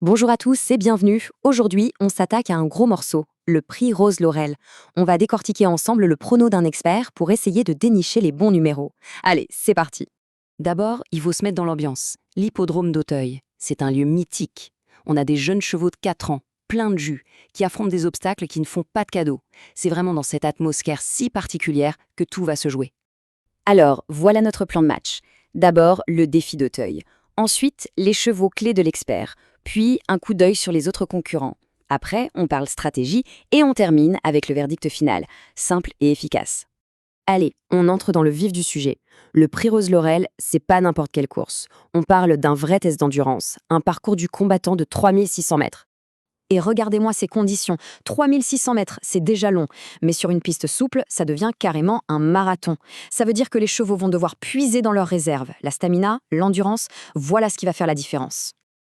Bonjour à tous et bienvenue. Aujourd'hui, on s'attaque à un gros morceau, le prix Rose Laurel. On va décortiquer ensemble le prono d'un expert pour essayer de dénicher les bons numéros. Allez, c'est parti. D'abord, il faut se mettre dans l'ambiance. L'hippodrome d'Auteuil, c'est un lieu mythique. On a des jeunes chevaux de 4 ans, pleins de jus, qui affrontent des obstacles qui ne font pas de cadeaux. C'est vraiment dans cette atmosphère si particulière que tout va se jouer. Alors, voilà notre plan de match. D'abord, le défi d'Auteuil. Ensuite, les chevaux clés de l'expert. Puis, un coup d'œil sur les autres concurrents. Après, on parle stratégie et on termine avec le verdict final, simple et efficace. Allez, on entre dans le vif du sujet. Le prix Rose Laurel, c'est pas n'importe quelle course. On parle d'un vrai test d'endurance, un parcours du combattant de 3600 mètres. Et regardez-moi ces conditions. 3600 mètres, c'est déjà long. Mais sur une piste souple, ça devient carrément un marathon. Ça veut dire que les chevaux vont devoir puiser dans leurs réserves. La stamina, l'endurance, voilà ce qui va faire la différence.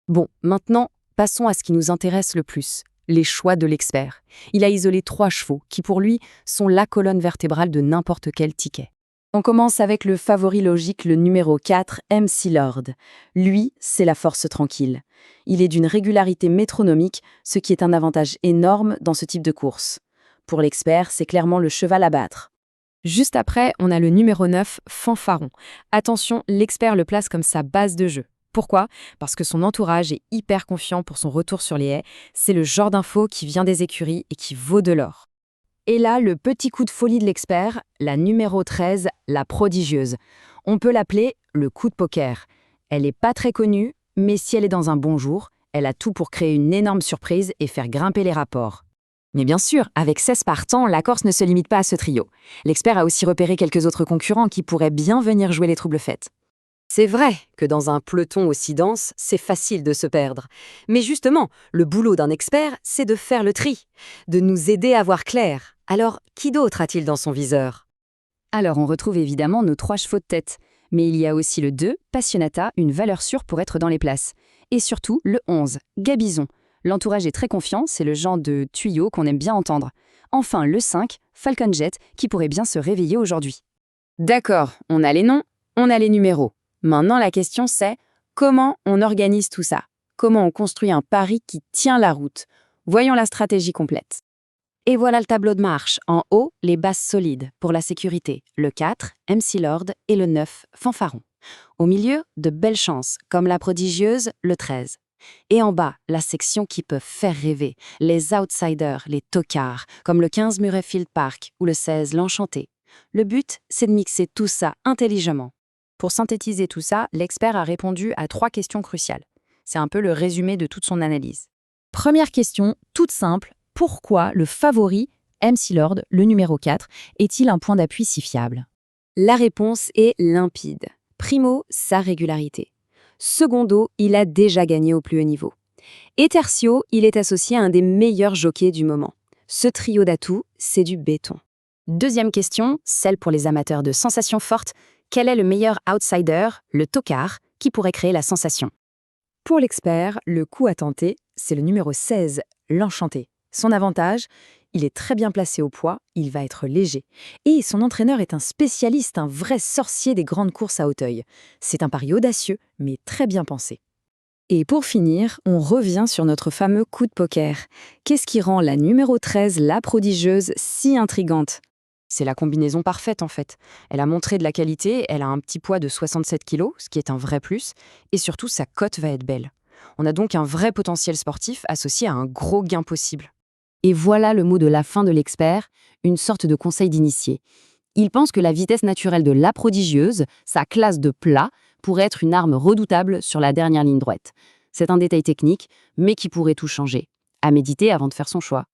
Bon, maintenant, passons à ce qui nous intéresse le plus, les choix de l'expert. Il a isolé 3 chevaux qui, pour lui, sont la colonne vertébrale de n'importe quel ticket. On commence avec le favori logique, le numéro 4, MC Lord. Lui, c'est la force tranquille. Il est d'une régularité métronomique, ce qui est un avantage énorme dans ce type de course. Pour l'expert, c'est clairement le cheval à battre. Juste après, on a le numéro 9, Fanfaron. Attention, l'expert le place comme sa base de jeu. Pourquoi? Parce que son entourage est hyper confiant pour son retour sur les haies. C'est le genre d'info qui vient des écuries et qui vaut de l'or. Et là, le petit coup de folie de l'expert, la numéro 13, la prodigieuse. On peut l'appeler le coup de poker. Elle n'est pas très connue, mais si elle est dans un bon jour, elle a tout pour créer une énorme surprise et faire grimper les rapports. Mais bien sûr, avec 16 partants, la Corse ne se limite pas à ce trio. L'expert a aussi repéré quelques autres concurrents qui pourraient bien venir jouer les troubles fêtes. C'est vrai que dans un peloton aussi dense, c'est facile de se perdre. Mais justement, le boulot d'un expert, c'est de faire le tri, de nous aider à voir clair. Alors, qui d'autre a-t-il dans son viseur? Alors, on retrouve évidemment nos 3 chevaux de tête. Mais il y a aussi le 2, Passionata, une valeur sûre pour être dans les places. Et surtout, le 11, Gabizon. L'entourage est très confiant, c'est le genre de tuyau qu'on aime bien entendre. Enfin, le 5, Falcon Jet, qui pourrait bien se réveiller aujourd'hui. D'accord, on a les noms, on a les numéros. Maintenant, la question c'est, comment on organise tout ça? Comment on construit un pari qui tient la route? Voyons la stratégie complète. Et voilà le tableau de marche. En haut, les bases solides pour la sécurité. Le 4, MC Lord, et le 9, Fanfaron. Au milieu, de belles chances, comme la prodigieuse, le 13. Et en bas, la section qui peut faire rêver, les outsiders, les tocards, comme le 15 Murrayfield Park ou le 16 L'Enchanté. Le but, c'est de mixer tout ça intelligemment. Pour synthétiser tout ça, l'expert a répondu à 3 questions cruciales. C'est un peu le résumé de toute son analyse. Première question, toute simple, pourquoi le favori, MC Lord, le numéro 4, est-il un point d'appui si fiable? La réponse est limpide. Primo, sa régularité. Secondo, il a déjà gagné au plus haut niveau. Et tertio, il est associé à un des meilleurs jockeys du moment. Ce trio d'atouts, c'est du béton. Deuxième question, celle pour les amateurs de sensations fortes. Quel est le meilleur outsider, le tocard, qui pourrait créer la sensation? Pour l'expert, le coup à tenter, c'est le numéro 16, l'Enchanté. Son avantage, il est très bien placé au poids, il va être léger. Et son entraîneur est un spécialiste, un vrai sorcier des grandes courses à Auteuil. C'est un pari audacieux, mais très bien pensé. Et pour finir, on revient sur notre fameux coup de poker. Qu'est-ce qui rend la numéro 13, la prodigieuse, si intrigante? C'est la combinaison parfaite en fait. Elle a montré de la qualité, elle a un petit poids de 67 kg, ce qui est un vrai plus, et surtout sa cote va être belle. On a donc un vrai potentiel sportif associé à un gros gain possible. Et voilà le mot de la fin de l'expert, une sorte de conseil d'initié. Il pense que la vitesse naturelle de la prodigieuse, sa classe de plat, pourrait être une arme redoutable sur la dernière ligne droite. C'est un détail technique, mais qui pourrait tout changer. À méditer avant de faire son choix.